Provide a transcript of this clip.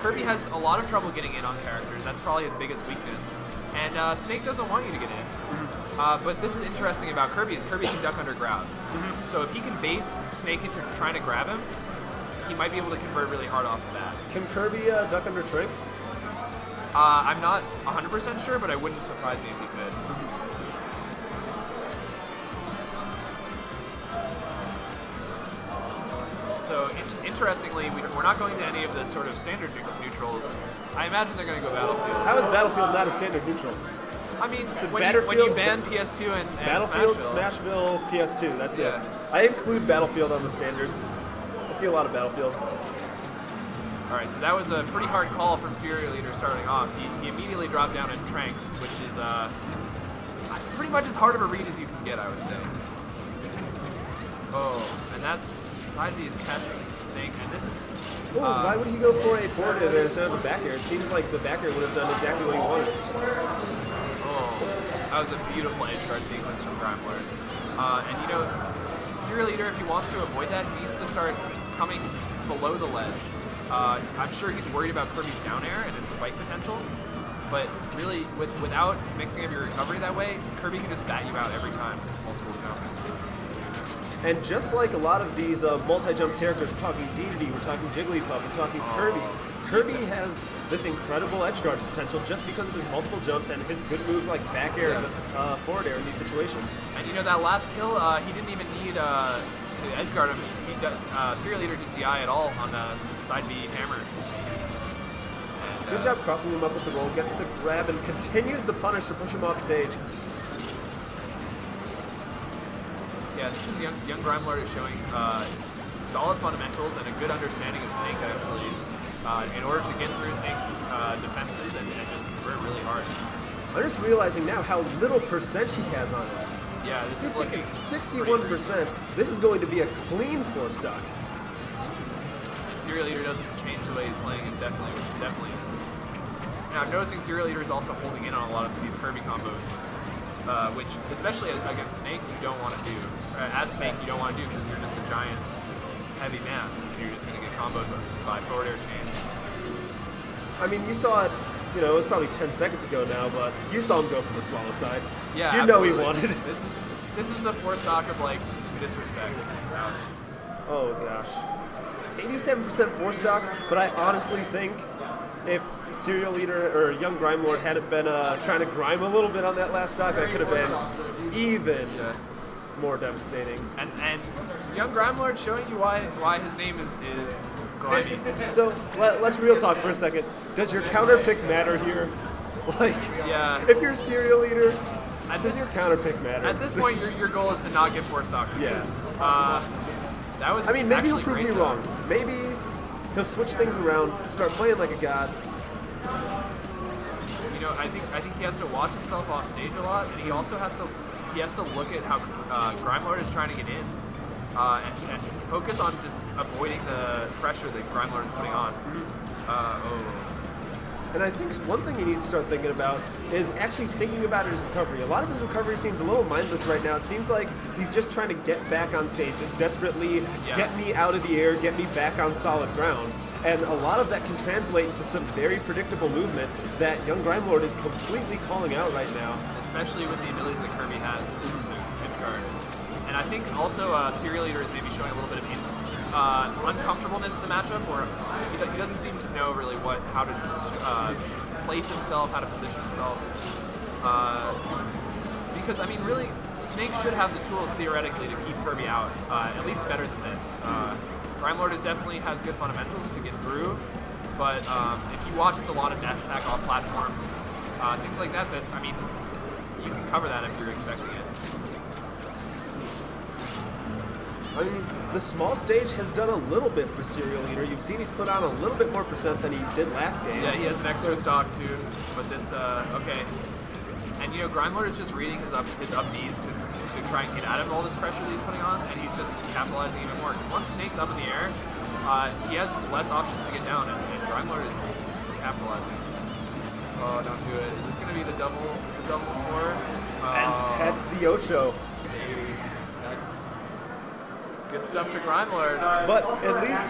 Kirby has a lot of trouble getting in on characters. That's probably his biggest weakness. And Snake doesn't want you to get in. But this is interesting about Kirby is Kirby can duck under grab. So if he can bait Snake into trying to grab him, he might be able to convert really hard off of that. Can Kirby duck under Trink? I'm not 100% sure, but it wouldn't surprise me if he could. So interestingly, we're not going to any of the sort of standard neutrals. I imagine they're going to go Battlefield. How is Battlefield not a standard neutral? I mean, when you ban PS2 and Battlefield, Smashville, PS2, that's it. I include Battlefield on the standards. I see a lot of Battlefield. All right, so that was a pretty hard call from Serial Eater starting off. He immediately dropped down and tranked, which is pretty much as hard of a read as you can get, I would say. Oh, and that side B is catching Snake, and this is... why would he go for a forward air there instead of a back air? It seems like the back air would have done exactly what he wanted. Oh, that was a beautiful edge guard sequence from Grime Lord. And you know, Serial Eater, if he wants to avoid that, he needs to start coming below the ledge. I'm sure he's worried about Kirby's down air and his spike potential, but really, without mixing up your recovery that way, Kirby can just bat you out every time with multiple jumps. And just like a lot of these multi-jump characters, we're talking Dedede, we're talking Jigglypuff, we're talking Kirby. Kirby has this incredible edge guard potential just because of his multiple jumps and his good moves like back air and forward air in these situations. And you know, that last kill, he didn't even need to edge guard him. Serial Eater didn't DI at all on the side B hammer. And, good job crossing him up with the roll, gets the grab, and continues the punish to push him off stage. Yeah, this is young Grime Lord is showing solid fundamentals and a good understanding of Snake, actually, in order to get through Snake's defenses and just convert really hard. I'm just realizing now how little percent he has on it. Yeah, this He's is looking 61%. This is going to be a clean 4-stock. And Serial Eater doesn't change the way he's playing, it definitely is. Now, I'm noticing Serial Eater is also holding in on a lot of these Kirby combos. Which, especially against Snake, you don't want to do. As Snake, you don't want to do because you're just a giant, heavy man, and you're just going to get comboed by forward air chains. I mean, you saw it, you know, it was probably 10 seconds ago now, but you saw him go for the swallow side. Yeah, you absolutely. know he wanted it. This is the 4-stock of, like, disrespect. Gosh. Oh, gosh. 87% 4-stock, but I honestly think if Serial Eater or Young Grime Lord hadn't been trying to grime a little bit on that last stock, that could have been even more devastating. And Young Grime Lord showing you why his name is Grimy. So let's real talk for a second. Does your counter pick matter here? Like, if you're a Serial Eater, does your counter pick matter? At this point, your goal is to not get 4-stock. Yeah. That was. I mean, maybe he'll prove me wrong. Maybe he'll switch things around, start playing like a god. You know, I think he has to watch himself off stage a lot, and he also has to look at how Grime Lord is trying to get in, and focus on just avoiding the pressure that Grime Lord is putting on. And I think one thing he needs to start thinking about is actually thinking about his recovery. A lot of his recovery seems a little mindless right now. It seems like he's just trying to get back on stage, just desperately get me out of the air, get me back on solid ground. And a lot of that can translate into some very predictable movement that Young Grime Lord is completely calling out right now. Especially with the abilities that Kirby has to edge guard. And I think also Serial Eater is maybe showing a little bit of uncomfortableness in the matchup, where he doesn't seem to know really how to place himself, how to position himself. Because, I mean, really, Snake should have the tools theoretically to keep Kirby out, at least better than this. Grime Lord definitely has good fundamentals to get through, but if you watch, it's a lot of dash attack off platforms, things like that, I mean, you can cover that if you're expecting it. I mean, the small stage has done a little bit for Serial Eater. You've seen he's put on a little bit more percent than he did last game. Yeah, he has an extra stock too, but this, okay. And you know, Grime Lord is just reading his up Bs to try and get out of all this pressure that he's putting on, and he's just capitalizing even more. Because once Snake's up in the air, he has less options to get down, and Grime Lord is capitalizing. Oh, don't do it. Is this going to be the double 4? And that's the Ocho. Baby. That's good stuff to Grime Lord. But at least